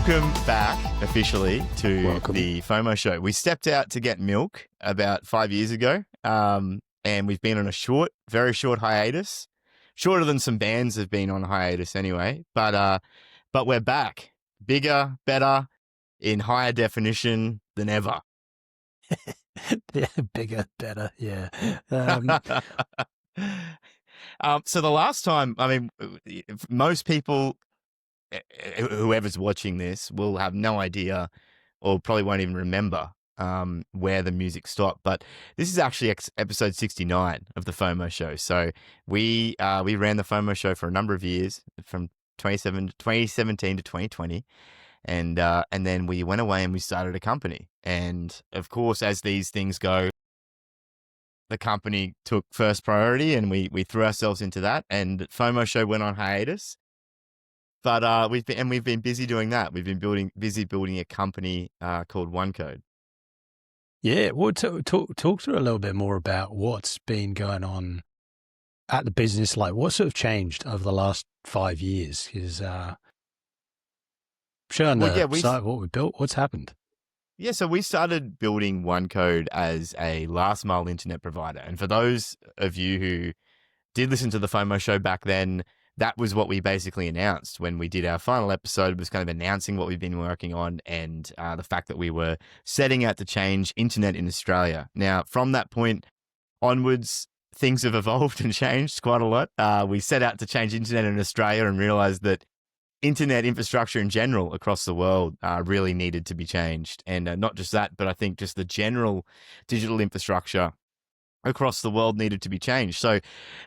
Welcome back officially to Welcome. the FOMO Show. We stepped out to get milk about 5 years ago, and we've been on a very short hiatus, shorter than some bands have been on hiatus anyway. But we're back, bigger, better, in higher definition than ever. Yeah, bigger, better. Yeah. So the last time, I mean, most people, whoever's watching this, will have no idea or probably won't even remember where the music stopped. But this is actually episode 69 of the FOMO Show. So we ran the FOMO Show for a number of years, from 2017 to 2020. And then we went away and we started a company. And of course, as these things go, the company took first priority and we threw ourselves into that. And FOMO Show went on hiatus. But we've been busy doing that. We've been busy building a company called OneQode. Yeah. Well, talk to a little bit more about what's been going on at the business. Like, what sort of changed over the last 5 years? Because showing the site of what we built, what's happened? Yeah, so we started building OneQode as a last mile internet provider. And for those of you who did listen to the FOMO Show back then, that was what we basically announced when we did our final episode. It was kind of announcing what we've been working on and the fact that we were setting out to change internet in Australia. Now, from that point onwards, things have evolved and changed quite a lot. We set out to change internet in Australia and realized that internet infrastructure in general across the world really needed to be changed. And not just that, but I think just the general digital infrastructure across the world needed to be changed. So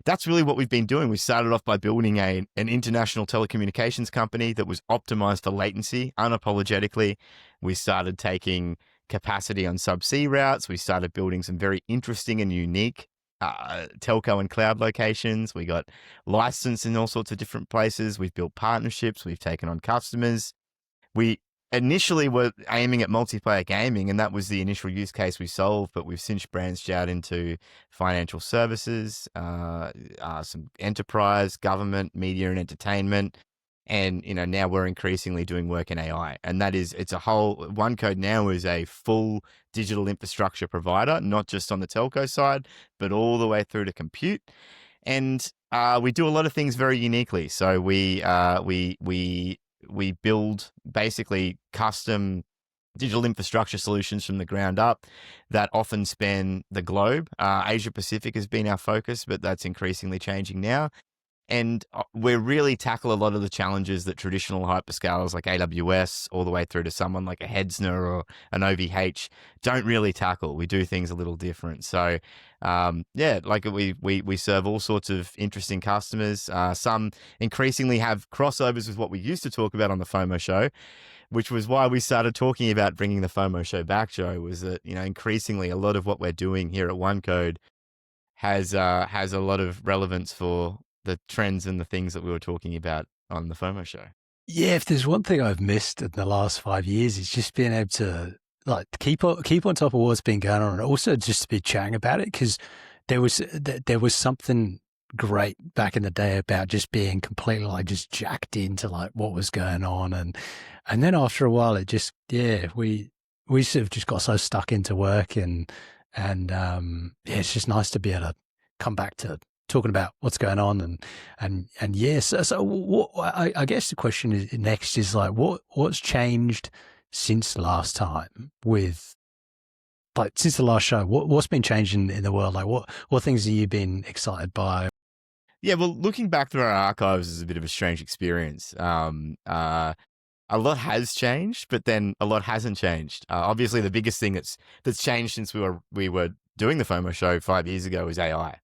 that's really what we've been doing. We started off by building an international telecommunications company that was optimized for latency unapologetically. We started taking capacity on subsea routes. We started building some very interesting and unique telco and cloud locations. We got licensed in all sorts of different places. We've built partnerships. We've taken on customers. We initially were aiming at multiplayer gaming, and that was the initial use case we solved, but we've since branched out into financial services, some enterprise, government, media and entertainment. And, now we're increasingly doing work in AI. And OneQode now is a full digital infrastructure provider, not just on the telco side, but all the way through to compute. And we do a lot of things very uniquely. So we build basically custom digital infrastructure solutions from the ground up that often span the globe. Asia Pacific has been our focus, but that's increasingly changing now. And we really tackle a lot of the challenges that traditional hyperscalers like AWS, all the way through to someone like a Hetzner or an OVH, don't really tackle. We do things a little different. So, we serve all sorts of interesting customers. Some increasingly have crossovers with what we used to talk about on the FOMO Show, which was why we started talking about bringing the FOMO Show back, Joe, was that, increasingly a lot of what we're doing here at OneQode has a lot of relevance for the trends and the things that we were talking about on the FOMO Show. Yeah, if there's one thing I've missed in the last 5 years, it's just being able to keep on top of what's been going on, and also just to be chatting about it, because there was something great back in the day about just being completely just jacked into what was going on, and then after a while it just we sort of just got so stuck into work, and it's just nice to be able to come back to talking about what's going on, and yes. So what I guess the question is next is what's changed since last time since the last show? What's been changing in the world? What things have you been excited by? Yeah, well, looking back through our archives is a bit of a strange experience. A lot has changed, but then a lot hasn't changed. Obviously, the biggest thing that's changed since we were doing the FOMO Show 5 years ago is AI.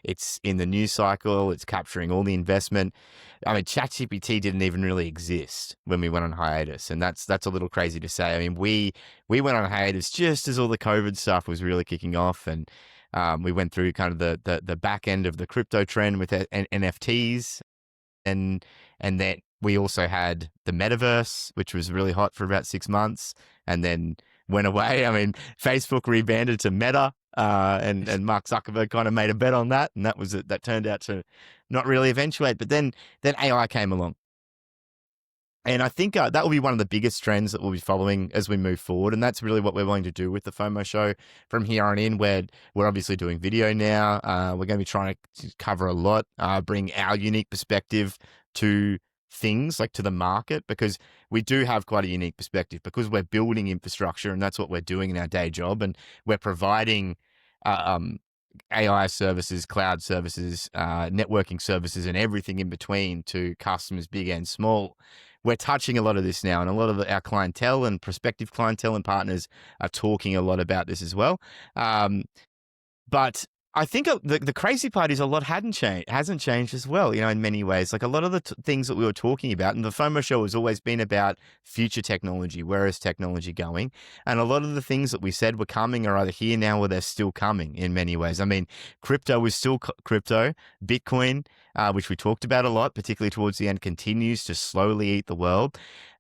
It's in the news cycle. It's capturing all the investment. I mean, ChatGPT didn't even really exist when we went on hiatus, and that's a little crazy to say. I mean, we went on hiatus just as all the COVID stuff was really kicking off, and we went through kind of the back end of the crypto trend with NFTs, and then we also had the metaverse, which was really hot for about 6 months, and then went away. I mean, Facebook rebranded to Meta, and Mark Zuckerberg kind of made a bet on that, and that turned out to not really eventuate. But then AI came along, And I think that will be one of the biggest trends that we'll be following as we move forward. And that's really what we're going to do with the FOMO show from here on in, where we're obviously doing video now. We're going to be trying to cover a lot, bring our unique perspective to things, like to the market, because we do have quite a unique perspective because we're building infrastructure and that's what we're doing in our day job. And we're providing AI services, cloud services, networking services, and everything in between to customers big and small. We're touching a lot of this now, and a lot of our clientele and prospective clientele and partners are talking a lot about this as well. But I think the crazy part is a lot hasn't changed as well, in many ways. Like a lot of the things that we were talking about, and the FOMO show has always been about future technology, where is technology going? And a lot of the things that we said were coming are either here now or they're still coming in many ways. I mean, crypto is still crypto. Bitcoin, which we talked about a lot, particularly towards the end, continues to slowly eat the world.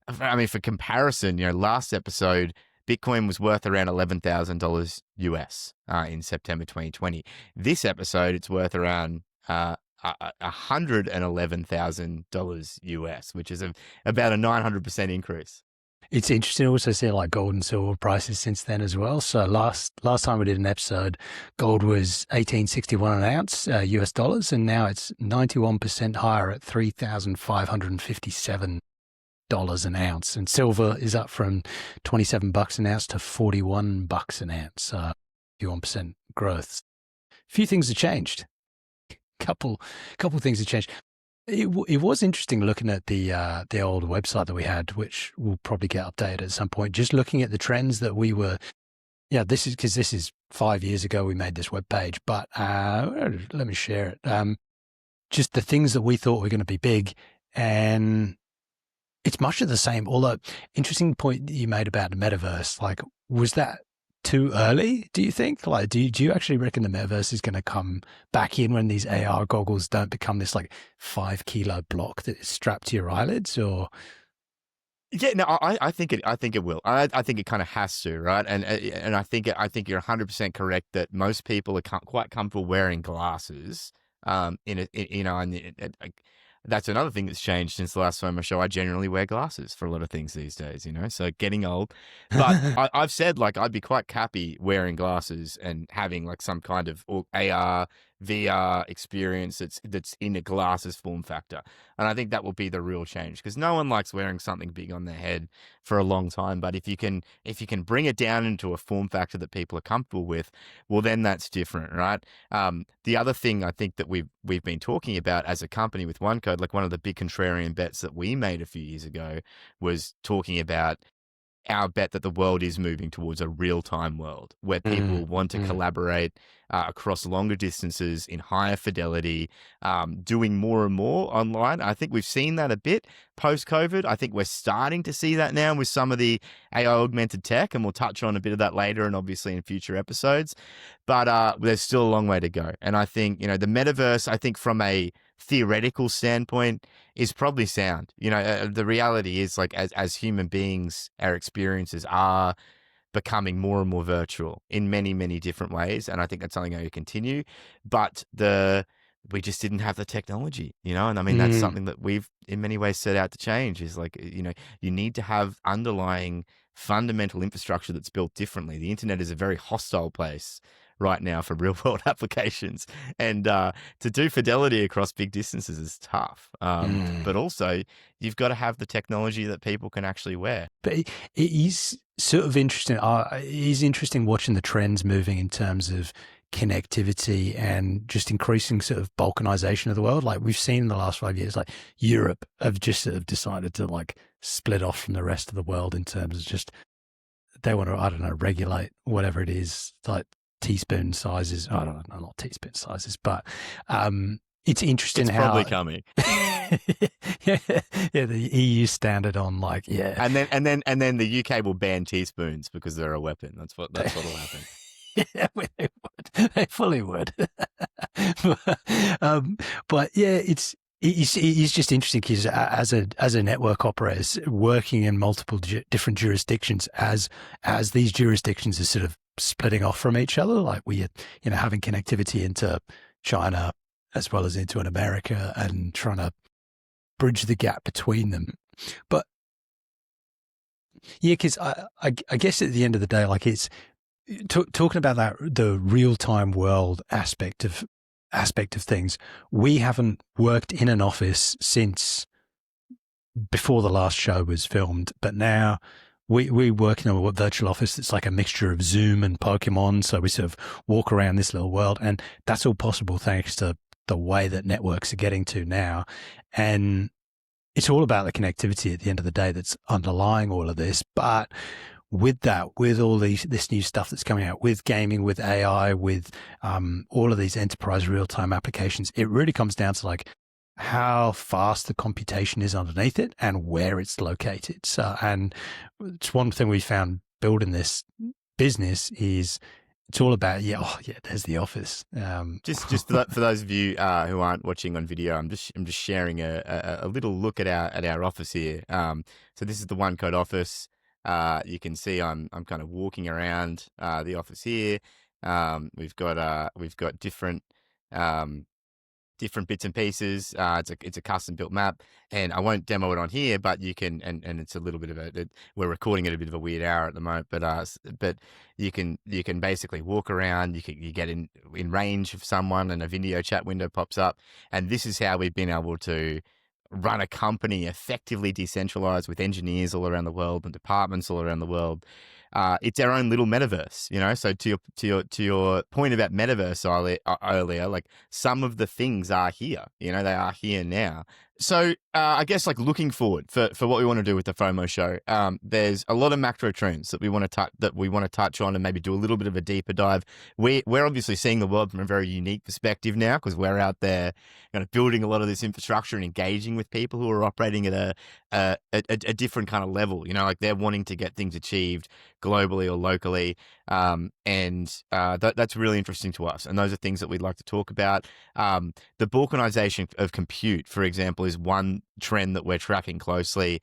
I mean, for comparison, last episode, Bitcoin was worth around $11,000 US in September 2020. This episode, it's worth around $111,000 US, which is about a 900% increase. It's interesting to also see like gold and silver prices since then as well. So last time we did an episode, gold was $1,861 an ounce, US dollars, and now it's 91% higher at $3,557 an ounce, and silver is up from $27 an ounce to $41 an ounce. 51% growth. A few things have changed. Couple things have changed. It was interesting looking at the old website that we had, which will probably get updated at some point. Just looking at the trends that we were. Yeah, this is 5 years ago we made this web page, but let me share it. Just the things that we thought were going to be big, and it's much of the same. Although, interesting point that you made about the metaverse. Like, was that too early, do you think? Like, do you actually reckon the metaverse is going to come back in when these AR goggles don't become this like 5 kilo block that is strapped to your eyelids? Or yeah, no, I think it will. I think it kind of has to, right? And I think you're 100% correct that most people are quite comfortable wearing glasses. That's another thing that's changed since the last FOMO show. I generally wear glasses for a lot of things these days, so getting old. But I've said, like, I'd be quite happy wearing glasses and having like some kind of AR, VR experience that's in a glasses form factor. And I think that will be the real change, because no one likes wearing something big on their head for a long time. But if you can bring it down into a form factor that people are comfortable with, well, then that's different, right? The other thing I think that we've been talking about as a company with OneQode, like one of the big contrarian bets that we made a few years ago was talking about our bet that the world is moving towards a real-time world where people want to collaborate across longer distances in higher fidelity, doing more and more online. I think we've seen that a bit post-COVID. I think we're starting to see that now with some of the AI augmented tech, and we'll touch on a bit of that later and obviously in future episodes. But there's still a long way to go. And I think, the metaverse, I think from a theoretical standpoint, is probably sound. The reality is, like, as human beings, our experiences are becoming more and more virtual in many, many different ways. And I think that's something that will continue. But we just didn't have the technology, and I mean, that's something that we've in many ways set out to change, is like, you need to have underlying fundamental infrastructure that's built differently. The internet is a very hostile place right now for real world applications, and to do fidelity across big distances is tough. But also you've got to have the technology that people can actually wear. But it is sort of interesting. It is interesting watching the trends moving in terms of connectivity and just increasing sort of balkanization of the world. Like we've seen in the last 5 years, like Europe have just sort of decided to like split off from the rest of the world in terms of just, they want to, I don't know, regulate whatever it is, like teaspoon sizes. I don't know, not teaspoon sizes, but it's interesting it's how probably coming. yeah, the EU standard on like, yeah, and then the UK will ban teaspoons because they're a weapon. That's what'll happen. Yeah, they would. They fully would. But yeah, it is just interesting because as a network operator working in multiple different jurisdictions, as these jurisdictions are sort of splitting off from each other, like we, having connectivity into China as well as into an America and trying to bridge the gap between them. But Yeah, because I guess at the end of the day, like it's talking about that the real time world aspect of things. We haven't worked in an office since before the last show was filmed, but now we work in a virtual office that's like a mixture of Zoom and Pokemon. So we sort of walk around this little world, and that's all possible thanks to the way that networks are getting to now. And it's all about the connectivity at the end of the day that's underlying all of this. But with that, with all this new stuff that's coming out, with gaming, with AI, with all of these enterprise real-time applications, it really comes down to like how fast the computation is underneath it and where it's located. So, and it's one thing we found building this business is it's all about, there's the office. Just for those of you who aren't watching on video, I'm just sharing a little look at our office here. So this is the OneQode office. You can see I'm kind of walking around the office here. We've got different bits and pieces. It's a custom built map, and I won't demo it on here, but you can, and it's a little bit of we're recording at a bit of a weird hour at the moment, but you can basically walk around, you get in range of someone and a video chat window pops up, and this is how we've been able to run a company effectively decentralized with engineers all around the world and departments all around the world. It's our own little metaverse, you know. So to your point about metaverse earlier, like some of the things are here, you know, they are here now. So I guess like looking forward for what we want to do with the FOMO show, there's a lot of macro trends that we want to touch on and maybe do a little bit of a deeper dive. We're obviously seeing the world from a very unique perspective now because we're out there kind of building a lot of this infrastructure and engaging with people who are operating at a different kind of level. You know, like they're wanting to get things achieved globally or locally, and that's really interesting to us. And those are things that we'd like to talk about. The balkanization of compute, for example, is one trend that we're tracking closely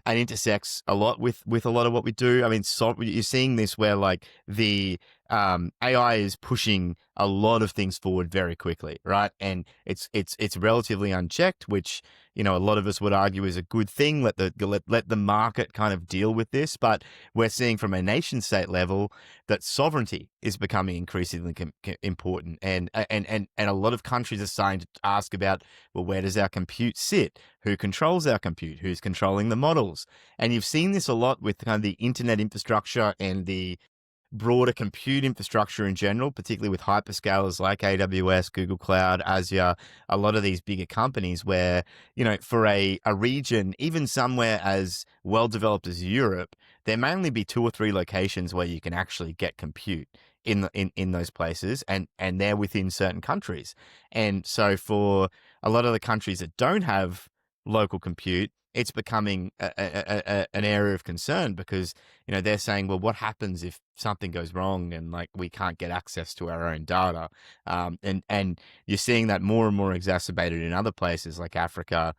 and intersects a lot with a lot of what we do. I mean, you're seeing this where like the AI is pushing a lot of things forward very quickly, right? And it's relatively unchecked, which, you know, a lot of us would argue is a good thing. Let the market kind of deal with this. But we're seeing from a nation state level that sovereignty is becoming increasingly important, and a lot of countries are starting to ask about, well, where does our compute sit? Who controls our compute? Who's controlling the models? And you've seen this a lot with kind of the internet infrastructure and the broader compute infrastructure in general, particularly with hyperscalers like AWS, Google Cloud, Azure, a lot of these bigger companies where, you know, for a region, even somewhere as well developed as Europe, there may only be 2 or 3 locations where you can actually get compute in those places, and they're within certain countries. And so for a lot of the countries that don't have local compute, it's becoming an area of concern because, you know, they're saying, well, what happens if something goes wrong and like we can't get access to our own data? And you're seeing that more and more exacerbated in other places like Africa,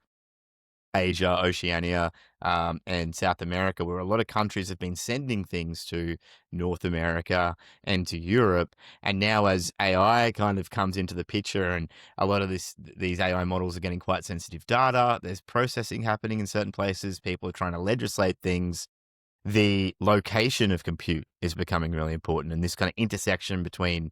Asia, Oceania, and South America, where a lot of countries have been sending things to North America and to Europe. And now as AI kind of comes into the picture and a lot of these AI models are getting quite sensitive data, there's processing happening in certain places, people are trying to legislate things. The location of compute is becoming really important, and this kind of intersection between,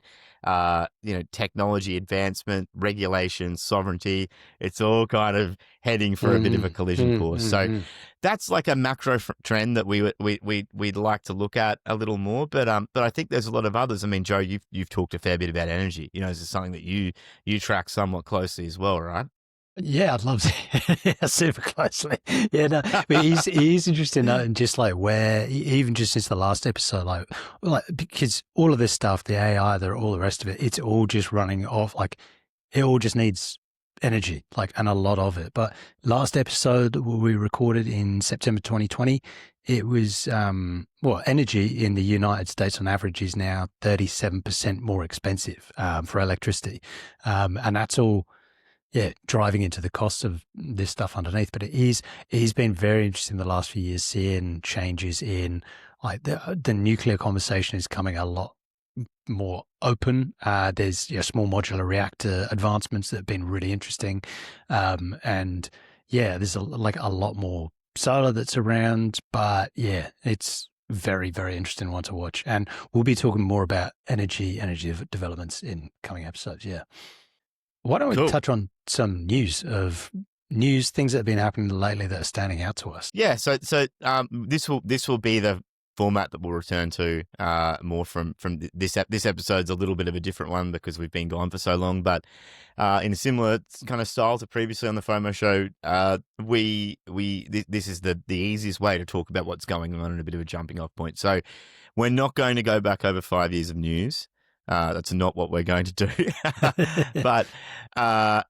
technology advancement, regulation, sovereignty, it's all kind of heading for a bit of a collision course. So that's like a macro trend that we'd like to look at a little more. But I think there's a lot of others. I mean, Joe, you've talked a fair bit about energy. You know, this is something that you track somewhat closely as well, right? Yeah, I'd love to. Yeah, super closely. Yeah, no, but it is interesting, and just like where, even just since the last episode, like because all of this stuff, the AI, all the rest of it, it's all just running off. Like it all just needs energy, like, and a lot of it. But last episode we recorded in September 2020, it was energy in the United States on average is now 37% more expensive for electricity, and that's all. Yeah, driving into the cost of this stuff underneath. But it's been very interesting the last few years seeing changes in like the nuclear conversation is coming a lot more open. There's small modular reactor advancements that have been really interesting. And yeah, there's a lot more solar that's around. But yeah, it's very, very interesting one to watch. And we'll be talking more about energy developments in coming episodes. Yeah. Why don't we Cool. touch on some news, things that have been happening lately that are standing out to us? Yeah, so this will be the format that we'll return to more from this episode's a little bit of a different one because we've been gone for so long, but in a similar kind of style to previously on the FOMO show, this is the easiest way to talk about what's going on and a bit of a jumping off point. So we're not going to go back over 5 years of news. That's not what we're going to do, but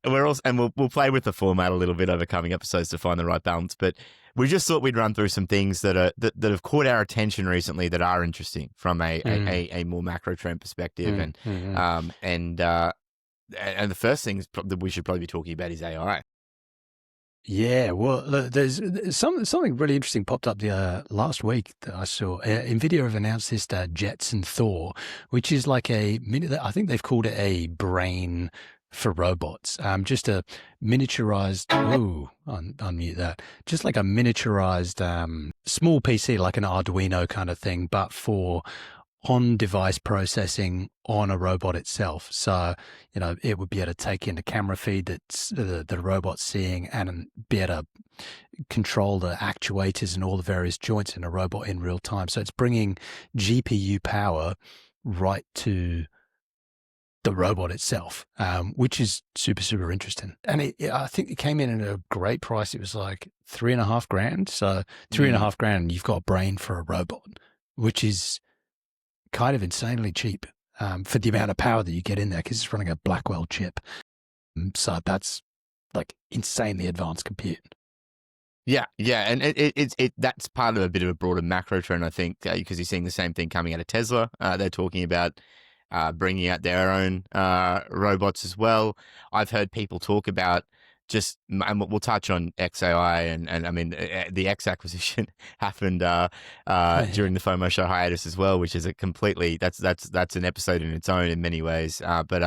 we're also, and we'll play with the format a little bit over coming episodes to find the right balance. But we just thought we'd run through some things that have caught our attention recently that are interesting from a more macro trend perspective, and the first thing that we should probably be talking about is AI. Yeah, well, look, there's something really interesting popped up the last week that I saw. NVIDIA have announced this Jetson Thor, which is like I think they've called it a brain for robots. Just a miniaturized. Unmute that. Just like a miniaturized small PC, like an Arduino kind of thing, but for on-device processing on a robot itself. So, it would be able to take in the camera feed that's the robot's seeing and be able to control the actuators and all the various joints in a robot in real time. So it's bringing GPU power right to the robot itself, which is super, super interesting. And I think it came in at a great price. It was like $3,500. So $3,500, and you've got a brain for a robot, which is kind of insanely cheap for the amount of power that you get in there because it's running a Blackwell chip. So that's like insanely advanced compute. Yeah, and it that's part of a bit of a broader macro trend, I think, because you're seeing the same thing coming out of Tesla. They're talking about bringing out their own robots as well. I've heard people talk about and we'll touch on XAI and I mean the X acquisition happened during the FOMO show hiatus as well, which is that's an episode in its own in many ways. But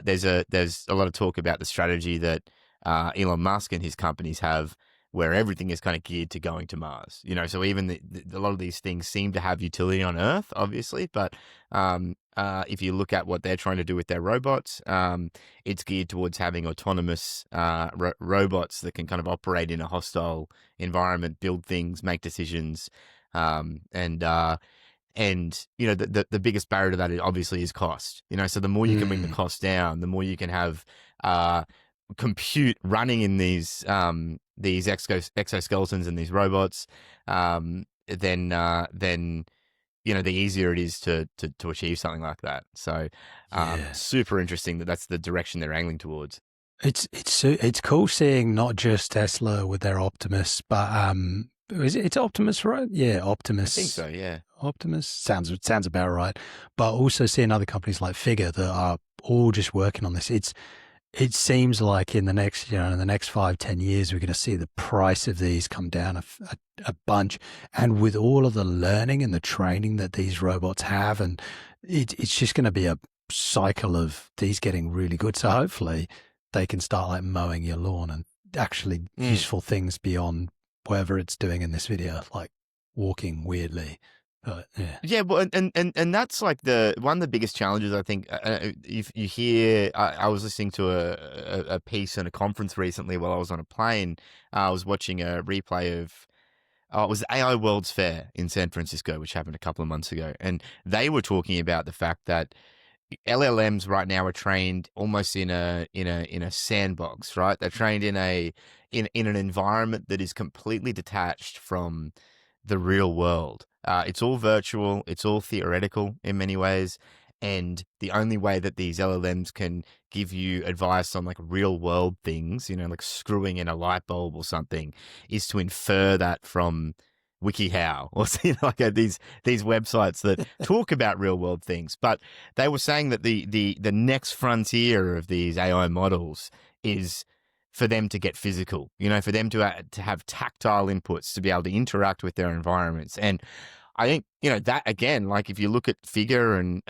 there's a lot of talk about the strategy that Elon Musk and his companies have, where everything is kind of geared to going to Mars. So even a lot of these things seem to have utility on Earth, obviously, but if you look at what they're trying to do with their robots, it's geared towards having autonomous robots that can kind of operate in a hostile environment, build things, make decisions, and the biggest barrier to that obviously is cost. So the more you can bring the cost down, the more you can have compute running in these exoskeletons and these robots, then the easier it is to achieve something like that. So super interesting that's the direction they're angling towards. It's cool seeing not just Tesla with their Optimus, but it's Optimus, right? Yeah, Optimus. I think so. Yeah, Optimus sounds about right. But also seeing other companies like Figure that are all just working on this. It seems like in the next 5-10 years, we're going to see the price of these come down a bunch. And with all of the learning and the training that these robots have, and it's just going to be a cycle of these getting really good. So hopefully they can start like mowing your lawn and actually useful things beyond whatever it's doing in this video, like walking weirdly. But, yeah, well, and that's like one of the biggest challenges, I think. You hear, I was listening to a piece in a conference recently while I was on a plane. I was watching a replay of, it was the AI World's Fair in San Francisco, which happened a couple of months ago, and they were talking about the fact that LLMs right now are trained almost in a sandbox, right? They're trained in an environment that is completely detached from the real world. It's all virtual. It's all theoretical in many ways. And the only way that these LLMs can give you advice on like real world things, like screwing in a light bulb or something, is to infer that from WikiHow or like these websites that talk about real world things. But they were saying that the next frontier of these AI models is for them to get physical, for them to have tactile inputs, to be able to interact with their environments. And I think, that again, like if you look at Figure and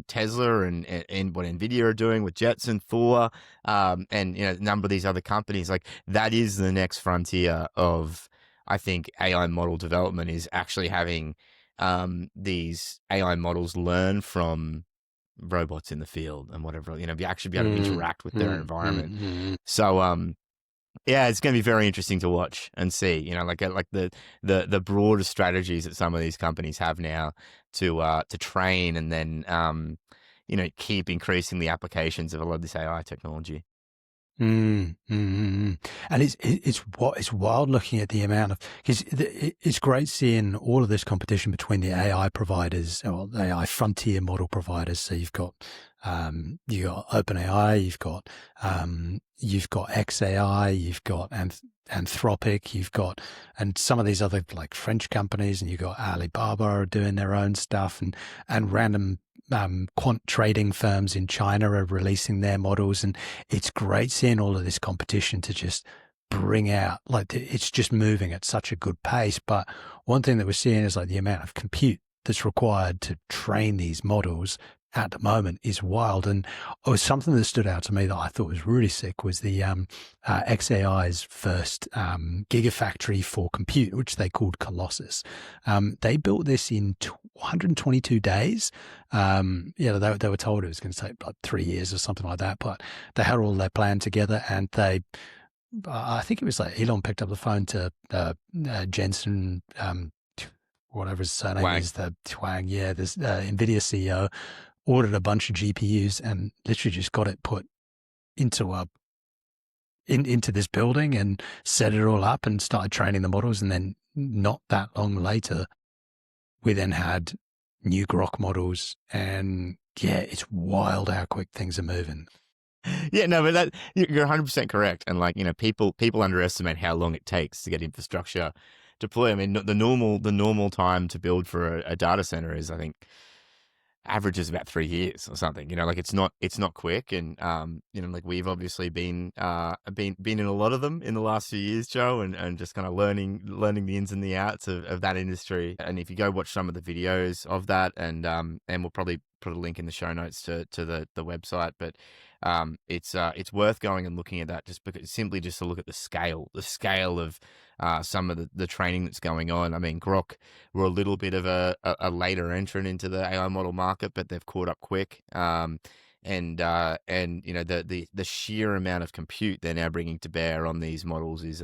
Tesla and what Nvidia are doing with Jetson, Thor, and a number of these other companies, like that is the next frontier of, I think, AI model development, is actually having these AI models learn from robots in the field and whatever, be actually be able to interact with their environment. So yeah, it's going to be very interesting to watch and see, like the broader strategies that some of these companies have now to train and then keep increasing the applications of a lot of this AI technology. And it's wild looking at the amount of, because it's great seeing all of this competition between the AI providers, or the AI frontier model providers. So you've got OpenAI, you've got XAI, you've got Anthropic, and some of these other like French companies, and you've got Alibaba are doing their own stuff, and random quant trading firms in China are releasing their models, and it's great seeing all of this competition to just bring out, like, it's just moving at such a good pace. But one thing that we're seeing is like the amount of compute that's required to train these models at the moment is wild. And something that stood out to me that I thought was really sick was the XAI's first gigafactory for compute, which they called Colossus. They built this in 122 days. They were told it was going to take like 3 years or something like that, but they had all their plan together, and I think it was like Elon picked up the phone to Jensen, whatever his surname is, the Twang, this NVIDIA CEO, ordered a bunch of GPUs and literally just got it put into into this building and set it all up and started training the models. And then not that long later, we then had new Grok models, and it's wild how quick things are moving. Yeah, no, but you're 100% correct. And like, people underestimate how long it takes to get infrastructure deployed. I mean, the normal time to build for a data center is, I think, averages about 3 years or something. Like it's not quick. And like we've obviously been in a lot of them in the last few years, Joe, and just kind of learning the ins and the outs of that industry. And if you go watch some of the videos of that, and we'll probably put a link in the show notes to the website, but it's worth going and looking at that, just to look at the scale of some of the training that's going on. I mean, Grok were a little bit of a later entrant into the AI model market, but they've caught up quick. And the sheer amount of compute they're now bringing to bear on these models is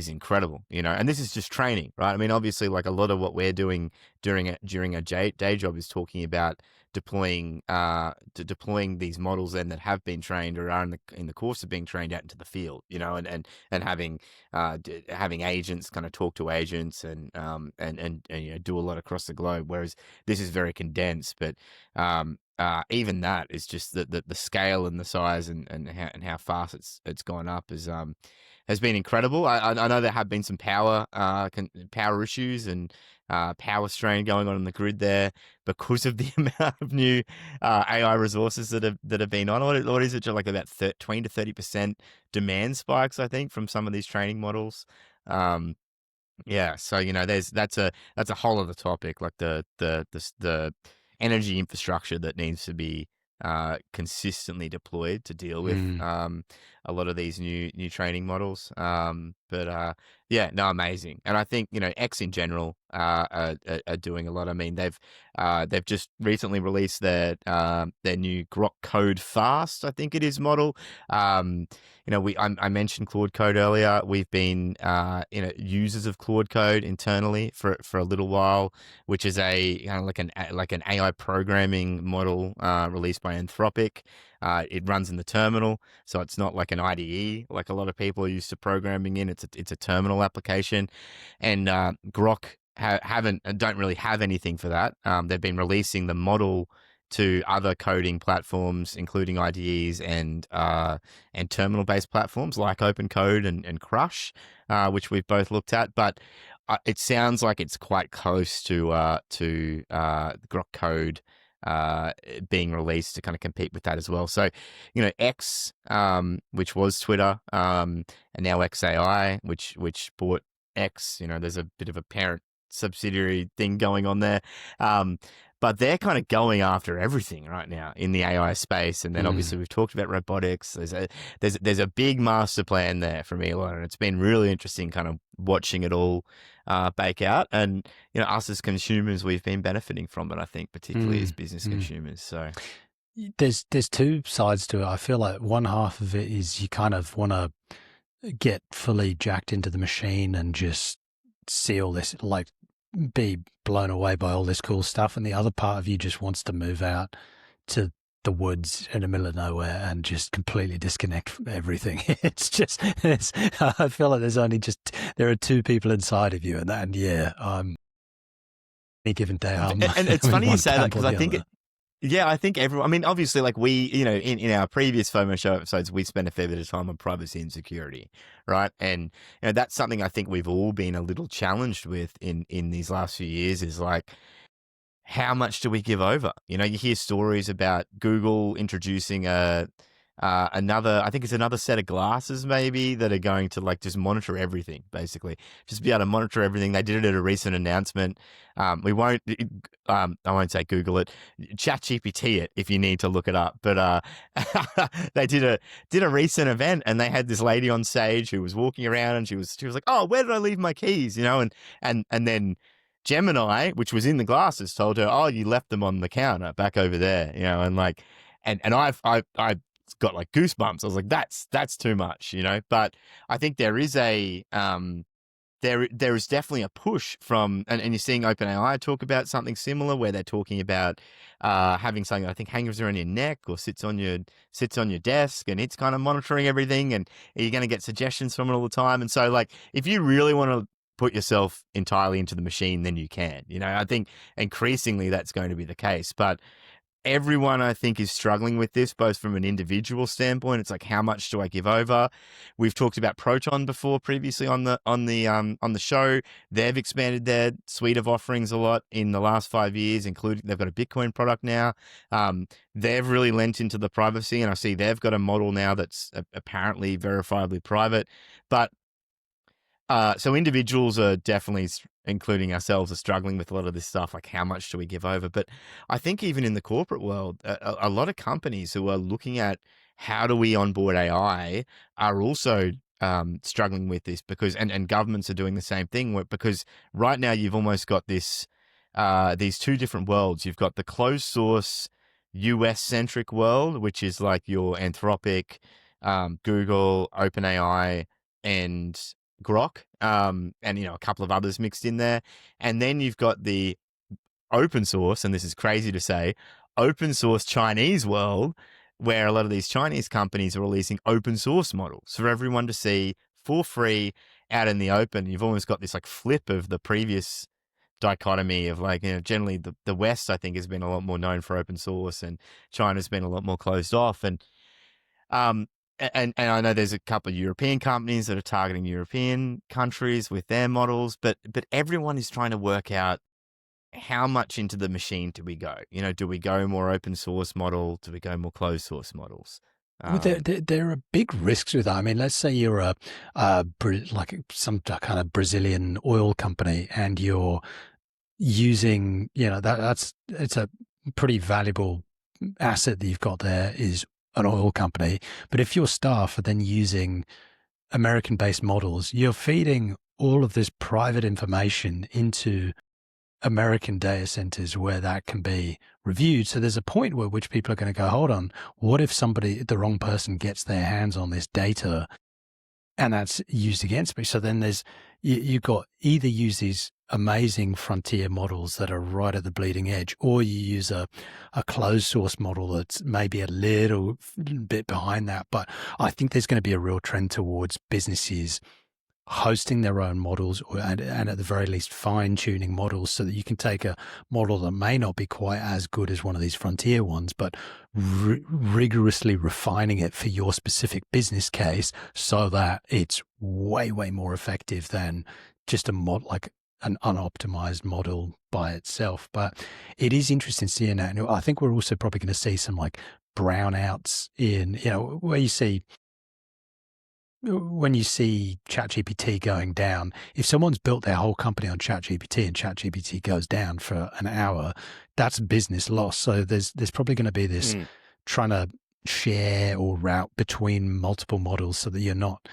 incredible, and this is just training, right? I mean, obviously, like a lot of what we're doing during a day job is talking about deploying these models then that have been trained or are in the course of being trained out into the field, and having agents kind of talk to agents and do a lot across the globe, whereas this is very condensed. But even that is just the scale and the size and how fast it's gone up has been incredible. I know there have been some power issues and power strain going on in the grid there because of the amount of new AI resources that have been on. What is it, like about 20 to 30% demand spikes, I think, from some of these training models. Yeah, so that's a whole other topic, like the energy infrastructure that needs to be consistently deployed to deal with a lot of these new training models. But yeah, no, amazing. And I think X in general are doing a lot. I mean, they've just recently released their new Grok Code Fast, I think it is, model. I mentioned Claude Code earlier. We've been users of Claude Code internally for a little while, which is like an AI programming model released by Anthropic. It runs in the terminal, so it's not like an IDE like a lot of people are used to programming in. It's a terminal application, and Grok don't really have anything for that. They've been releasing the model to other coding platforms, including IDEs and terminal-based platforms like OpenCode and Crush, which we've both looked at. But it sounds like it's quite close to Grok Code being released to kind of compete with that as well. So, X, which was Twitter, and now XAI, which bought X, there's a bit of a parent subsidiary thing going on there. But they're kind of going after everything right now in the AI space. And then obviously we've talked about robotics. There's a big master plan there from Elon, and it's been really interesting kind of watching it all bake out. And us as consumers, we've been benefiting from it, I think, particularly as business consumers. So there's two sides to it. I feel like one half of it is you kind of want to get fully jacked into the machine and just see all this, like be blown away by all this cool stuff. And the other part of you just wants to move out to the woods in the middle of nowhere and just completely disconnect from everything. It's just, I feel like there are two people inside of you, and any given day. And it's funny you say that, because I think I think everyone, I mean, obviously, like we, in our previous FOMO Show episodes, we spent a fair bit of time on privacy and security, right? And that's something I think we've all been a little challenged with in these last few years, is like, how much do we give over? You hear stories about Google introducing another set of glasses maybe that are going to like just monitor everything, basically just be able to monitor everything. They did it at a recent announcement. I won't say Google it, ChatGPT it if you need to look it up. But they did a recent event, and they had this lady on stage who was walking around, and she was like, "Oh, where did I leave my keys?" And then Gemini, which was in the glasses, told her, "Oh, you left them on the counter back over there." And like, and I've got like goosebumps. I was like, that's too much, But I think there is there is definitely a push from, and you're seeing OpenAI talk about something similar, where they're talking about having something, I think, hangs around your neck or sits on your desk, and it's kind of monitoring everything, and you're going to get suggestions from it all the time. And so, like, if you really want to put yourself entirely into the machine, then you can. I think increasingly that's going to be the case, but everyone, I think, is struggling with this, both from an individual standpoint. It's like, how much do I give over? We've talked about Proton before, previously on the show. They've expanded their suite of offerings a lot in the last 5 years, including they've got a Bitcoin product now. They've really lent into the privacy, and I see they've got a model now that's apparently verifiably private. But so individuals are definitely, including ourselves, are struggling with a lot of this stuff, like how much do we give over? But I think even in the corporate world, a lot of companies who are looking at how do we onboard AI are also struggling with this, because and governments are doing the same thing, because right now you've almost got this these two different worlds. You've got the closed source US centric world, which is like your Anthropic, Google, OpenAI, and Grok, and a couple of others mixed in there. And then you've got the open source, and this is crazy to say, open source Chinese world, where a lot of these Chinese companies are releasing open source models for everyone to see for free out in the open. You've almost got this like flip of the previous dichotomy of like, generally the West, I think, has been a lot more known for open source, and China's been a lot more closed off. And I know there's a couple of European companies that are targeting European countries with their models, but everyone is trying to work out how much into the machine do we go? Do we go more open source model? Do we go more closed source models? Well, there are big risks with that. I mean, let's say you're like some kind of Brazilian oil company, and you're using, it's a pretty valuable asset that you've got there, is an oil company. But if your staff are then using American-based models, you're feeding all of this private information into American data centers where that can be reviewed. So there's a point where which people are going to go, hold on, what if the wrong person gets their hands on this data and that's used against me? So then you've got either use these amazing frontier models that are right at the bleeding edge, or you use a closed source model that's maybe a little bit behind that. But I think there's going to be a real trend towards businesses hosting their own models, and at the very least fine-tuning models, so that you can take a model that may not be quite as good as one of these frontier ones, but rigorously refining it for your specific business case, so that it's way more effective than just a mod, like an unoptimized model by itself. But it is interesting seeing that. And I think we're also probably going to see some like brownouts in, where you see when you see ChatGPT going down, if someone's built their whole company on ChatGPT and ChatGPT goes down for an hour, that's business loss. So there's probably going to be this Mm. trying to share or route between multiple models so that you're not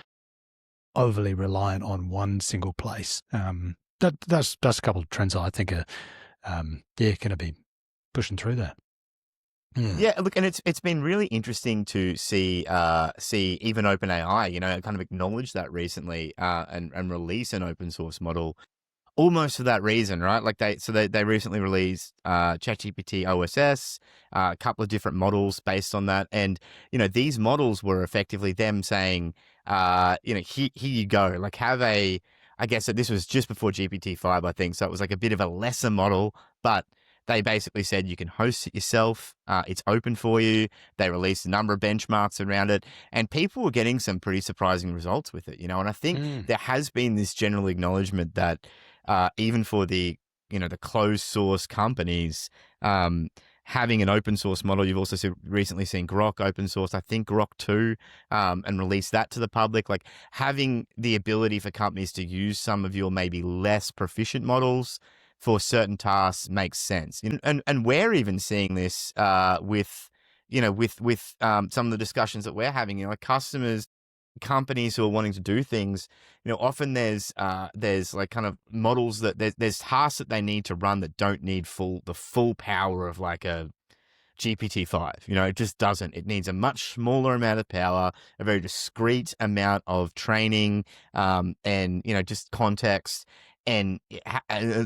overly reliant on one single place. That's a couple of trends I think are going to be pushing through there. Yeah, look, and it's been really interesting to see even OpenAI, kind of acknowledge that recently, and release an open source model almost for that reason, right? Like they recently released ChatGPT OSS, a couple of different models based on that, and these models were effectively them saying, here you go, like have a, I guess that this was just before GPT-5, I think, so it was like a bit of a lesser model, but they basically said you can host it yourself. It's open for you. They released a number of benchmarks around it, and people were getting some pretty surprising results with it. And I think there has been this general acknowledgement that even for the the closed source companies, having an open source model. You've also recently seen Grok open source, I think Grok 2, and release that to the public. Like having the ability for companies to use some of your maybe less proficient models for certain tasks makes sense. And we're even seeing this with some of the discussions that we're having. Like customers, companies who are wanting to do things, often there's like kind of models that there's tasks that they need to run that don't need the full power of like a GPT-5. It just doesn't. It needs a much smaller amount of power, a very discrete amount of training, and just context and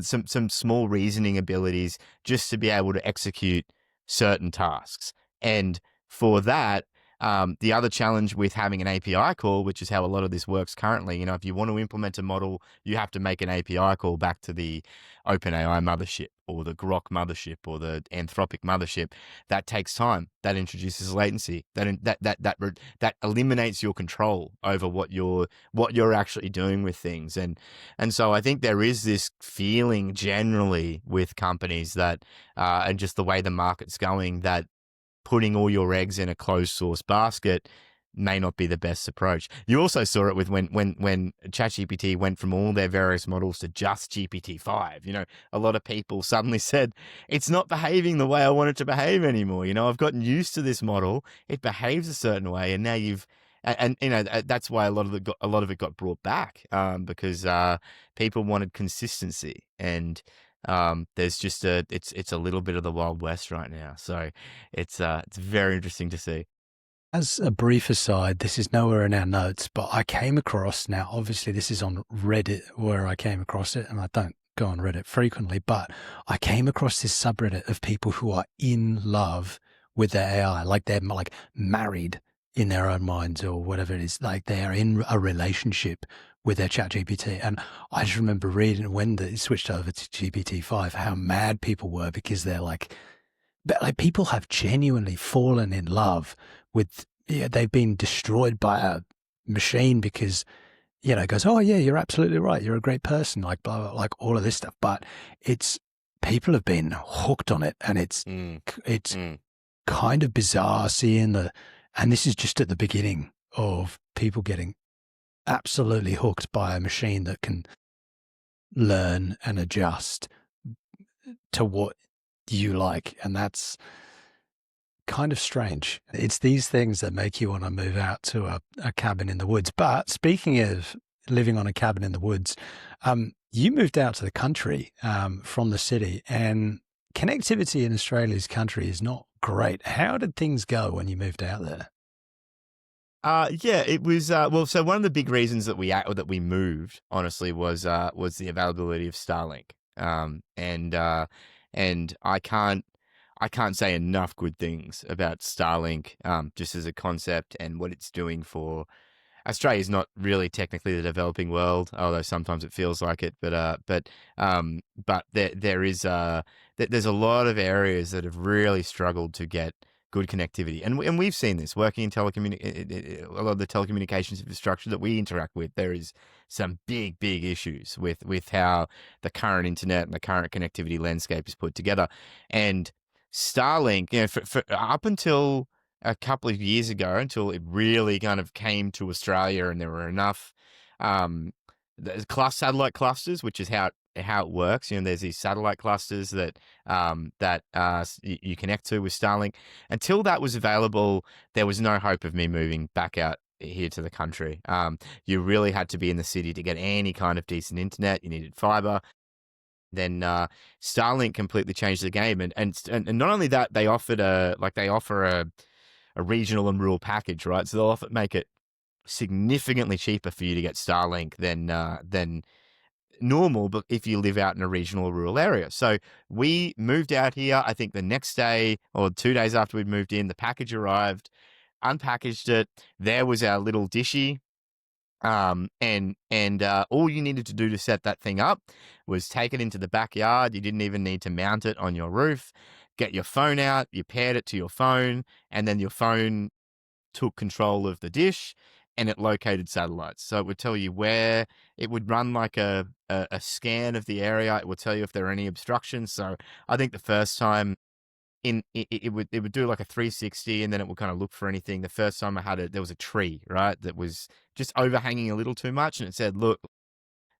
some small reasoning abilities just to be able to execute certain tasks. And for that, the other challenge with having an API call, which is how a lot of this works currently, if you want to implement a model, you have to make an API call back to the OpenAI mothership or the Grok mothership or the Anthropic mothership. That takes time. That introduces latency. That eliminates your control over what you're actually doing with things. And so I think there is this feeling generally with companies that, and just the way the market's going, that putting all your eggs in a closed source basket may not be the best approach. You also saw it with when ChatGPT went from all their various models to just GPT-5. A lot of people suddenly said, it's not behaving the way I want it to behave anymore. I've gotten used to this model. It behaves a certain way. And now that's why a lot of it got brought back, because people wanted consistency. And there's just it's a little bit of the Wild West right now. So it's very interesting to see. As a brief aside, this is nowhere in our notes, but I came across, now obviously this is on Reddit where I came across it, and I don't go on Reddit frequently, but I came across this subreddit of people who are in love with their AI, like they're like married in their own minds or whatever it is, like they are in a relationship with their ChatGPT. And I just remember reading when they switched over to GPT-5, how mad people were, because they're like people have genuinely fallen in love with, they've been destroyed by a machine because, it goes, oh yeah, you're absolutely right. You're a great person, like blah, blah, like all of this stuff. But people have been hooked on it, and it's kind of bizarre seeing and this is just at the beginning of people getting absolutely hooked by a machine that can learn and adjust to what you like. And that's kind of strange. It's these things that make you want to move out to a cabin in the woods. But speaking of living on a cabin in the woods, you moved out to the country from the city, and connectivity in Australia's country is not great. How did things go when you moved out there? Yeah, it was well. So one of the big reasons that we moved, honestly, was the availability of Starlink. And I can't say enough good things about Starlink, just as a concept and what it's doing for Australia. Is not really technically the developing world, although sometimes it feels like it. But there's a lot of areas that have really struggled to get good connectivity, and we've seen this working in a lot of the telecommunications infrastructure that we interact with. There is some big issues with how the current internet and the current connectivity landscape is put together, and Starlink, for up until a couple of years ago until it really kind of came to Australia, and there were enough um, satellite clusters, which is how it works. There's these satellite clusters that you connect to with Starlink. Until that was available, there was no hope of me moving back out here to the country. You really had to be in the city to get any kind of decent internet. You needed fiber. Then Starlink completely changed the game, and not only that, they offer a regional and rural package, right? So they'll make it significantly cheaper for you to get Starlink than normal, but if you live out in a regional or rural area. So we moved out here. I think the next day or 2 days after we moved in, the package arrived, unpackaged it. There was our little dishy. And all you needed to do to set that thing up was take it into the backyard. You didn't even need to mount it on your roof. Get your phone out, you paired it to your phone, and then your phone took control of the dish, and it located satellites. So it would tell you where. It would run like a scan of the area. It would tell you if there are any obstructions. So I think the first time it would do like a 360, and then it would kind of look for anything. The first time I had it, there was a tree, right, that was just overhanging a little too much, and it said, look,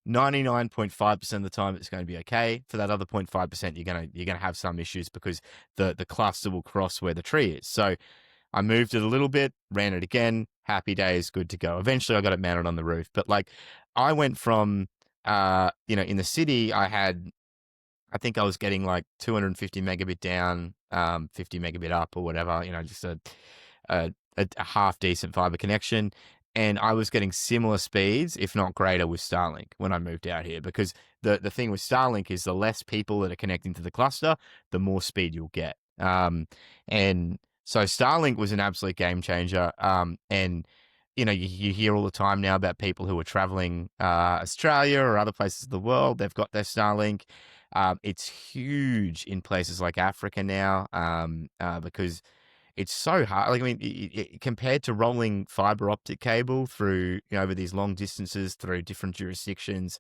99.5% of the time it's going to be okay. For that other 0.5%, you're gonna have some issues because the cluster will cross where the tree is. So I moved it a little bit, ran it again, happy days, good to go. Eventually I got it mounted on the roof. But like, I went from in the city, I think I was getting like 250 megabit down, 50 megabit up or whatever, just a half decent fiber connection. And I was getting similar speeds, if not greater, with Starlink when I moved out here, because the thing with Starlink is the less people that are connecting to the cluster, the more speed you'll get. And so Starlink was an absolute game changer. And you hear all the time now about people who are traveling Australia or other places of the world. They've got their Starlink. It's huge in places like Africa now because it's so hard. Like, I mean, compared to rolling fiber optic cable through, over these long distances through different jurisdictions,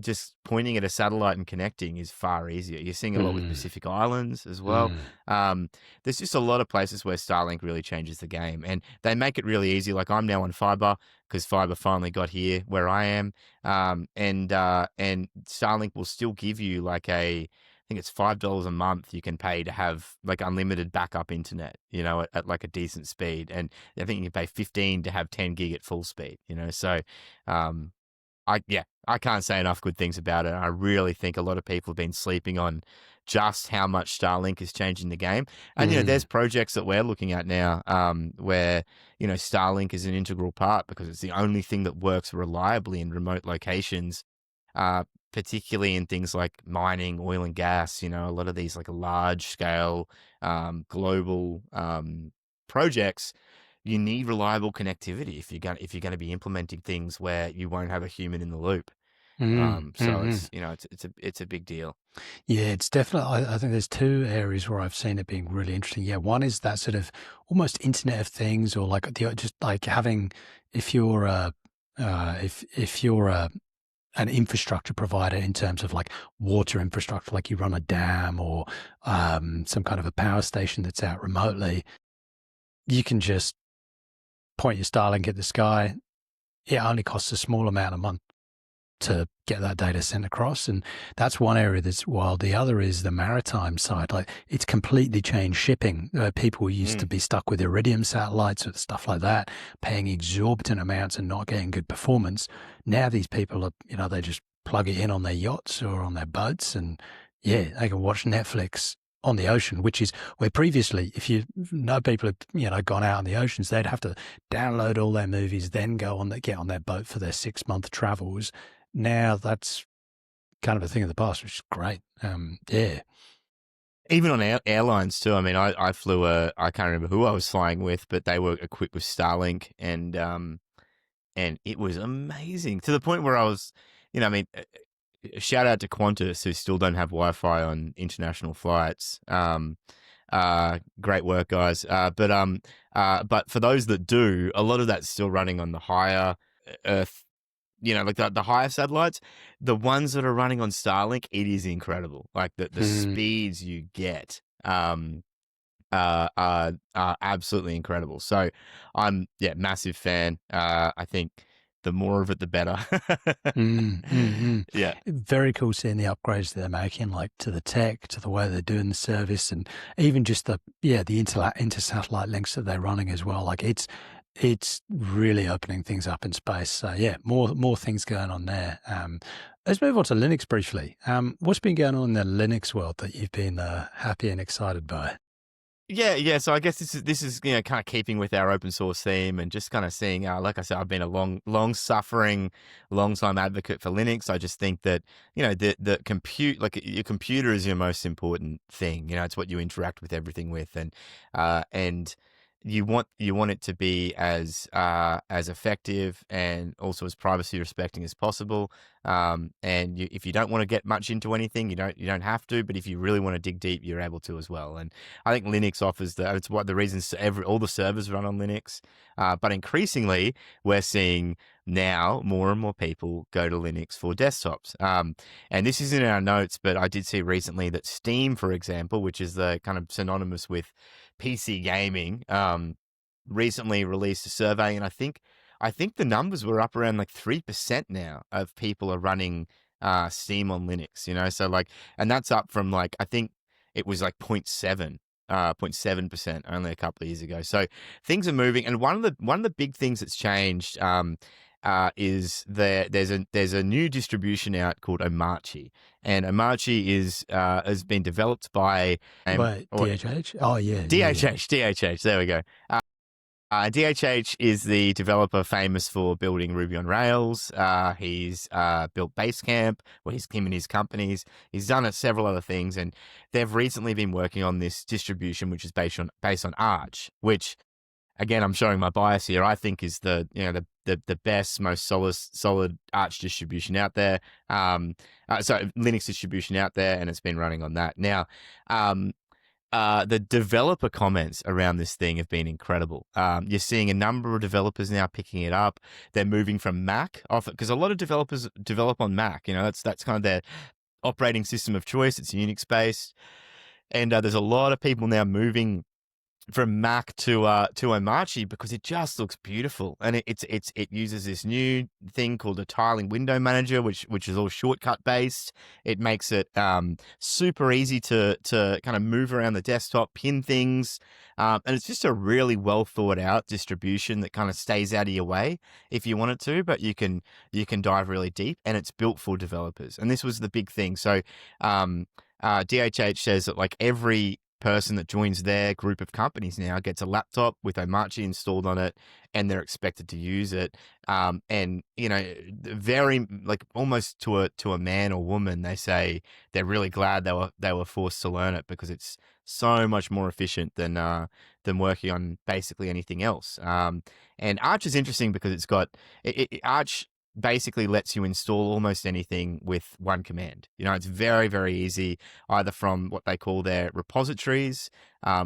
just pointing at a satellite and connecting is far easier. You're seeing a lot with Pacific Islands as well. There's just a lot of places where Starlink really changes the game, and they make it really easy. Like, I'm now on fiber because fiber finally got here where I am. And Starlink will still give you like I think it's $5 a month you can pay to have like unlimited backup internet, at like a decent speed. And I think you can pay 15 to have 10 gig at full speed, So, I can't say enough good things about it. I really think a lot of people have been sleeping on just how much Starlink is changing the game. And, there's projects that we're looking at now where, Starlink is an integral part because it's the only thing that works reliably in remote locations, particularly in things like mining, oil and gas, a lot of these like large scale global projects. You need reliable connectivity if you're going to be implementing things where you won't have a human in the loop. So it's a big deal. Yeah, it's definitely. I think there's two areas where I've seen it being really interesting. Yeah, one is that sort of almost Internet of Things, or like just like having, if you're if you're an infrastructure provider in terms of like water infrastructure, like you run a dam or some kind of a power station that's out remotely, you can just point your Starlink at the sky. It only costs a small amount a month to get that data sent across. And that's one area that's wild. The other is the maritime side. Like, it's completely changed shipping. People used to be stuck with Iridium satellites or stuff like that, paying exorbitant amounts and not getting good performance. Now these people are, they just plug it in on their yachts or on their boats, and they can watch Netflix on the ocean, which is where previously, if you know people have gone out on the oceans, they'd have to download all their movies, then get on their boat for their 6-month travels. Now that's kind of a thing of the past, which is great. Even on airlines too. I mean, I flew I can't remember who I was flying with, but they were equipped with Starlink, and it was amazing to the point where I was, shout out to Qantas, who still don't have Wi-Fi on international flights. Great work, guys. But for those that do, a lot of that's still running on the higher Earth, like the higher satellites. The ones that are running on Starlink, it is incredible. Like the speeds you get. are absolutely incredible. So I'm massive fan. I think the more of it, the better. Yeah. Very cool seeing the upgrades they're making, like to the tech, to the way they're doing the service, and even just the inter-satellite links that they're running as well. Like it's really opening things up in space. So yeah, more things going on there. Let's move on to Linux briefly. What's been going on in the Linux world that you've been happy and excited by? Yeah. So I guess this is kind of keeping with our open source theme, and just kind of seeing. Like I said, I've been a long suffering, long time advocate for Linux. I just think that the compute, like your computer, is your most important thing. It's what you interact with everything with, and you want it to be as effective and also as privacy respecting as possible. And if you don't want to get much into anything, you don't have to. But if you really want to dig deep, you're able to as well. And I think Linux offers that. It's what the reasons all the servers run on Linux. But increasingly, we're seeing now more and more people go to Linux for desktops. And this is in our notes, but I did see recently that Steam, for example, which is the kind of synonymous with PC gaming, recently released a survey, and I think the numbers were up around like 3% now of people are running Steam on Linux. So like, and that's up from like, I think it was like 0.7% only a couple of years ago. So things are moving, and one of the big things that's changed is there's a new distribution out called Omarchi, and Omarchi has been developed by Wait, DHH? Oh yeah, DHH. There we go. DHH is the developer famous for building Ruby on Rails. He's built Basecamp, him and his companies. He's done several other things, and they've recently been working on this distribution, which is based on Arch, which, again, I'm showing my bias here, I think is the best, most solid Arch distribution out there. So Linux distribution out there, and it's been running on that. Now, the developer comments around this thing have been incredible. You're seeing a number of developers now picking it up. They're moving from Mac off, because a lot of developers develop on Mac. That's kind of their operating system of choice. It's Unix based, and there's a lot of people now moving from Mac to Omarchi because it just looks beautiful, and it uses this new thing called a tiling window manager, which is all shortcut based. It makes it super easy to kind of move around the desktop, pin things, and it's just a really well thought out distribution that kind of stays out of your way if you want it to, but you can dive really deep, and it's built for developers. And this was the big thing. So DHH says that like every person that joins their group of companies now gets a laptop with Omarchi installed on it, and they're expected to use it. And very, like, almost to a man or woman, they say they're really glad they were forced to learn it, because it's so much more efficient than working on basically anything else. And Arch is interesting because it's got Arch basically lets you install almost anything with one command. It's very, very easy, either from what they call their repositories,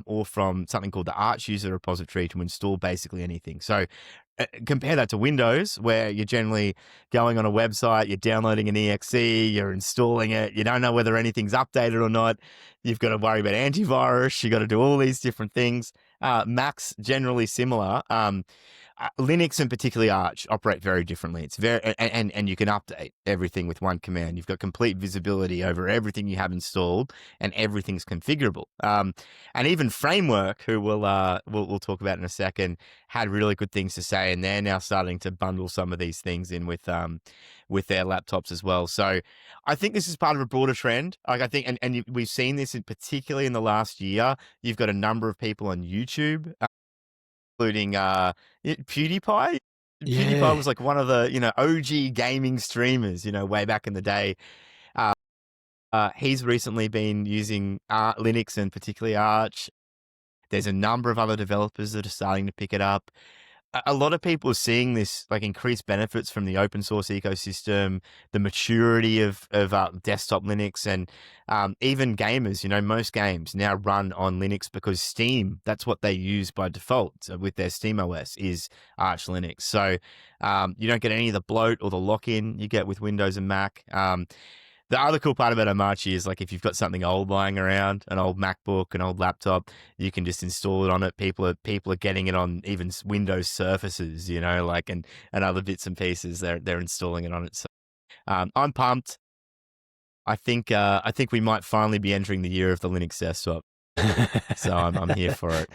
or from something called the Arch user repository, to install basically anything. So compare that to Windows, where you're generally going on a website, you're downloading an exe, you're installing it, you don't know whether anything's updated or not. You've got to worry about antivirus, you got to do all these different things. Mac's generally similar. Linux and particularly Arch operate very differently. It's very, and you can update everything with one command. You've got complete visibility over everything you have installed, and everything's configurable. And even Framework, who we'll talk about in a second, had really good things to say, and they're now starting to bundle some of these things in with their laptops as well. So I think this is part of a broader trend. Like, I think, and we've seen this particularly in the last year. You've got a number of people on YouTube, including PewDiePie. Yeah. PewDiePie was like one of the OG gaming streamers, way back in the day. He's recently been using Linux, and particularly Arch. There's a number of other developers that are starting to pick it up. A lot of people are seeing this, like, increased benefits from the open source ecosystem, the maturity of desktop Linux, and even gamers. Most games now run on Linux because Steam, that's what they use by default with their Steam OS, is Arch Linux. So you don't get any of the bloat or the lock-in you get with Windows and Mac. The other cool part about Omachi is like if you've got something old lying around, an old MacBook, an old laptop, you can just install it on it. People are getting it on even Windows surfaces, like and other bits and pieces. They're installing it on it. So I'm pumped. I think we might finally be entering the year of the Linux desktop. So I'm here for it.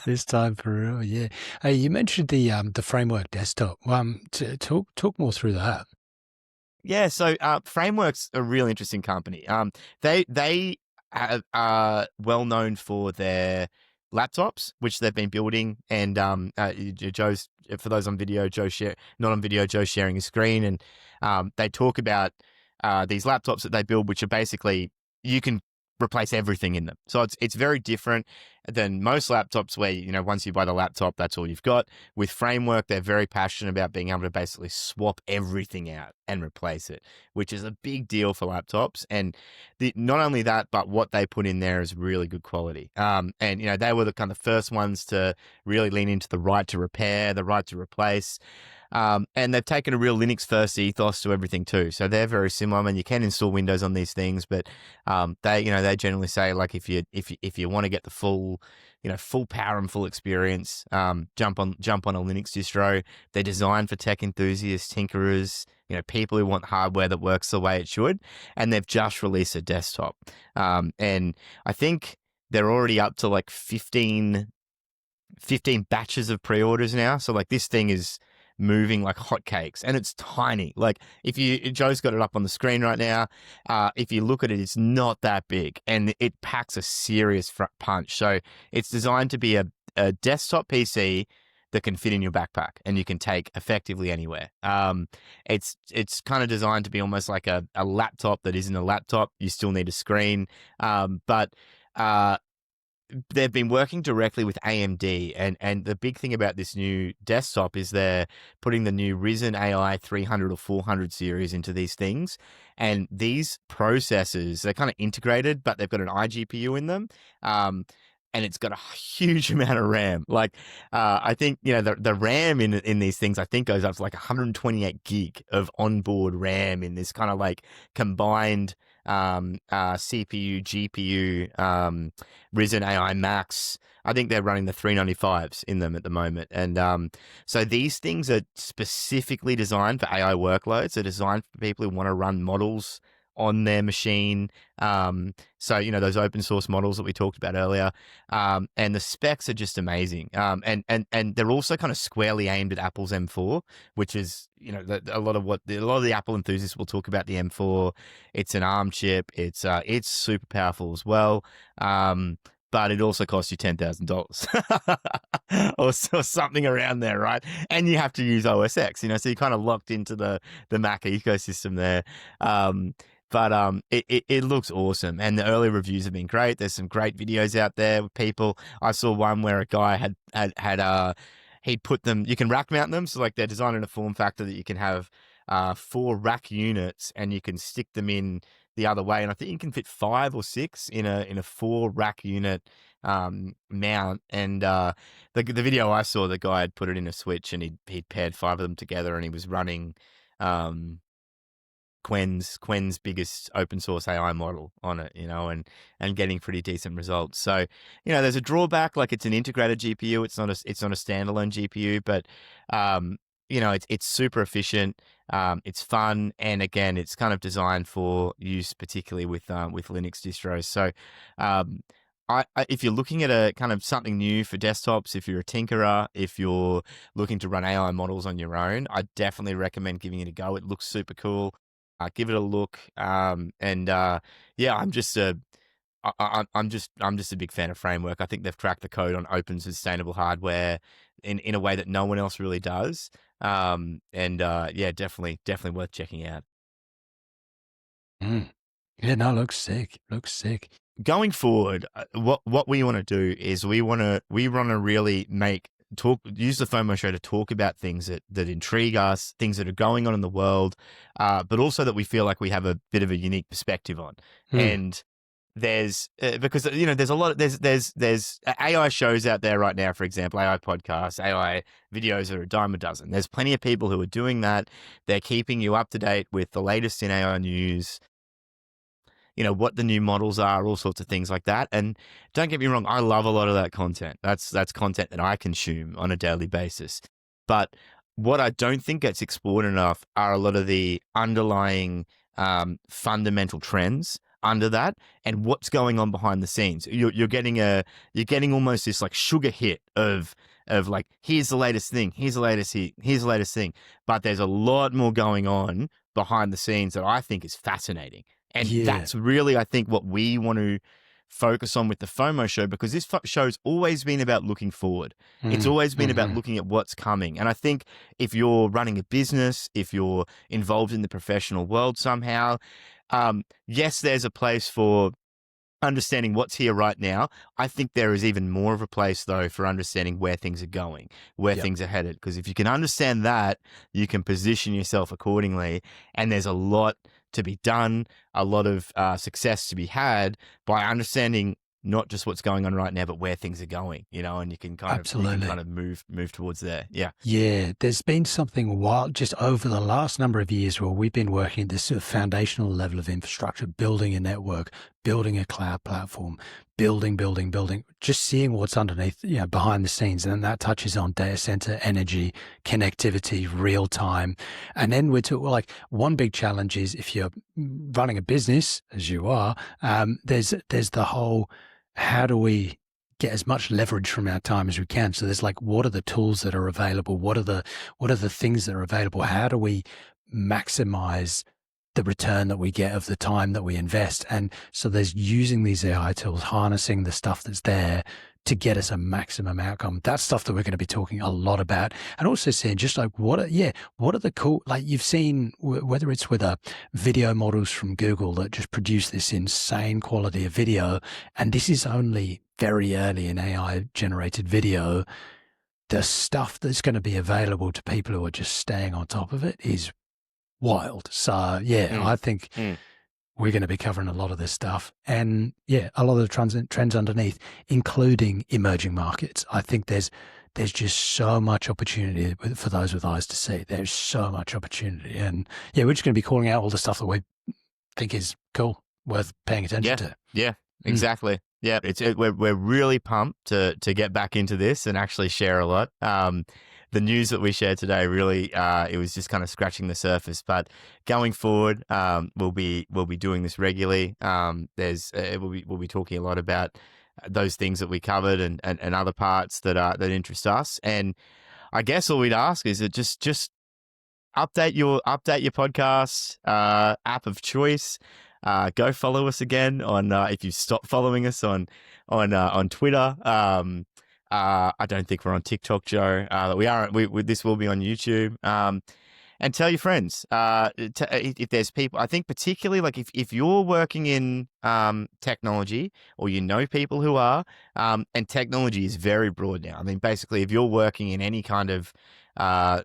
This time for real, yeah. Hey, you mentioned the framework desktop. Talk more through that. Yeah, so Framework's a real interesting company. They are well known for their laptops, which they've been building, and Joe's, for those on video, not on video, Joe's sharing his screen, and they talk about these laptops that they build, which are basically you can replace everything in them. So it's very different than most laptops where, once you buy the laptop, that's all you've got. With Framework, they're very passionate about being able to basically swap everything out and replace it, which is a big deal for laptops. And not only that, but what they put in there is really good quality. And, they were the kind of first ones to really lean into the right to repair, the right to replace. And they've taken a real Linux first ethos to everything too. So they're very similar. I mean, you can install Windows on these things, but they generally say like if you want to get the full power and full experience, jump on a Linux distro. They're designed for tech enthusiasts, tinkerers, people who want hardware that works the way it should. And they've just released a desktop, and I think they're already up to like 15 batches of pre-orders now. So like this thing is moving like hotcakes, and it's tiny. Like Joe's got it up on the screen right now. If you look at it, it's not that big, and it packs a serious punch. So it's designed to be a desktop PC that can fit in your backpack and you can take effectively anywhere. It's kind of designed to be almost like a laptop that isn't a laptop. You still need a screen, but they've been working directly with AMD, and the big thing about this new desktop is they're putting the new Ryzen AI 300 or 400 series into these things, and these processors, they're kind of integrated, but they've got an iGPU in them, and it's got a huge amount of RAM. Like, I think, the RAM in these things, I think goes up to like 128 gig of onboard RAM in this kind of like combined CPU, GPU, Ryzen AI Max. I think they're running the 395s in them at the moment. And so these things are specifically designed for AI workloads. They're designed for people who want to run models on their machine. So, those open source models that we talked about earlier. And the specs are just amazing. And they're also kind of squarely aimed at Apple's M4, which is, a lot of the Apple enthusiasts will talk about the M4. It's an ARM chip. It's super powerful as well. But it also costs you $10,000 or something around there, right? And you have to use OS X, so you're kind of locked into the Mac ecosystem there. But it looks awesome, and the early reviews have been great. There's some great videos out there with people. I saw one where a guy had he'd put them. You can rack mount them, so like they're designed in a form factor that you can have 4 rack units, and you can stick them in the other way. And I think you can fit 5 or 6 in a 4 rack unit mount. And the video I saw, the guy had put it in a switch, and he'd paired 5 of them together, and he was running Quen's biggest open source AI model on it, and getting pretty decent results. So, there's a drawback, like it's an integrated GPU. It's not a standalone GPU, but it's super efficient. It's fun, and again, it's kind of designed for use, particularly with Linux distros. So, if you're looking at a kind of something new for desktops, if you're a tinkerer, if you're looking to run AI models on your own, I definitely recommend giving it a go. It looks super cool. Give it a look. Yeah, I'm just a big fan of Framework. I think they've cracked the code on open, sustainable hardware in a way that no one else really does. Yeah, definitely worth checking out. Yeah, no, looks sick. Going forward, what we want to do is we want to really use the FOMO show to talk about things that intrigue us, things that are going on in the world, but also that we feel like we have a bit of a unique perspective on. And there's because there's a lot of, there's AI shows out there right now. For example, AI podcasts, AI videos are a dime a dozen. There's plenty of people who are doing that. They're keeping you up to date with the latest in AI news. what the new models are, all sorts of things like that. And don't get me wrong, I love a lot of that content. That's content that I consume on a daily basis. But what I don't think gets explored enough are a lot of the underlying fundamental trends under that and what's going on behind the scenes. You're getting almost this like sugar hit of like, here's the latest thing, here's the latest thing. But there's a lot more going on behind the scenes that I think is fascinating. And that's really, I think, what we want to focus on with the FOMO show, because this show's always been about looking forward. It's always been about looking at what's coming. And I think if you're running a business, if you're involved in the professional world somehow, yes, there's a place for understanding what's here right now. I think there is even more of a place, though, for understanding where things are going, where things are headed. Because if you can understand that, you can position yourself accordingly. And there's a lot to be done, a lot of success to be had by understanding not just what's going on right now, but where things are going, and you can kind of move towards there. Yeah. Yeah. There's been something wild just over the last number of years where we've been working at this sort of foundational level of infrastructure, building a network, building a cloud platform, building, just seeing what's underneath, behind the scenes. And then that touches on data center, energy, connectivity, real time. And then like one big challenge is if you're running a business as you are, there's the whole, how do we get as much leverage from our time as we can? So there's like, what are the tools that are available? What are the things that are available? How do we maximize the return that we get of the time that we invest? And so there's using these AI tools, harnessing the stuff that's there to get us a maximum outcome. That's stuff that we're going to be talking a lot about. And also seeing just like, what are the cool, like you've seen, whether it's with video models from Google that just produce this insane quality of video. And this is only very early in AI generated video. The stuff that's going to be available to people who are just staying on top of it is wild. So I think we're going to be covering a lot of this stuff, and a lot of the trends underneath, including emerging markets. I think there's just so much opportunity for those with eyes to see. There's so much opportunity, and we're just going to be calling out all the stuff that we think is cool, worth paying attention to. Yeah, exactly. Yeah, we're really pumped to get back into this and actually share a lot. The news that we shared today really, it was just kind of scratching the surface. But going forward, we'll be doing this regularly. We'll be talking a lot about those things that we covered and other parts that interest us. And I guess all we'd ask is that just update your podcast app of choice. Go follow us again on if you stop following us on Twitter. I don't think we're on TikTok, Joe. We are. This will be on YouTube. And tell your friends. If there's people, I think particularly like if you're working in technology or people who are, and technology is very broad now. I mean, basically, if you're working in any kind of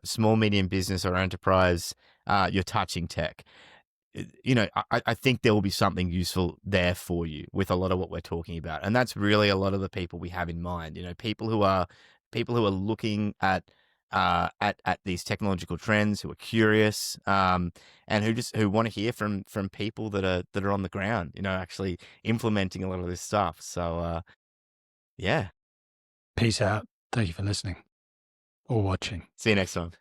small, medium business or enterprise, you're touching tech. I think there will be something useful there for you with a lot of what we're talking about. And that's really a lot of the people we have in mind, people who are looking at these technological trends, who are curious, and who want to hear from people that are on the ground, actually implementing a lot of this stuff. So, Peace out. Thank you for listening or watching. See you next time.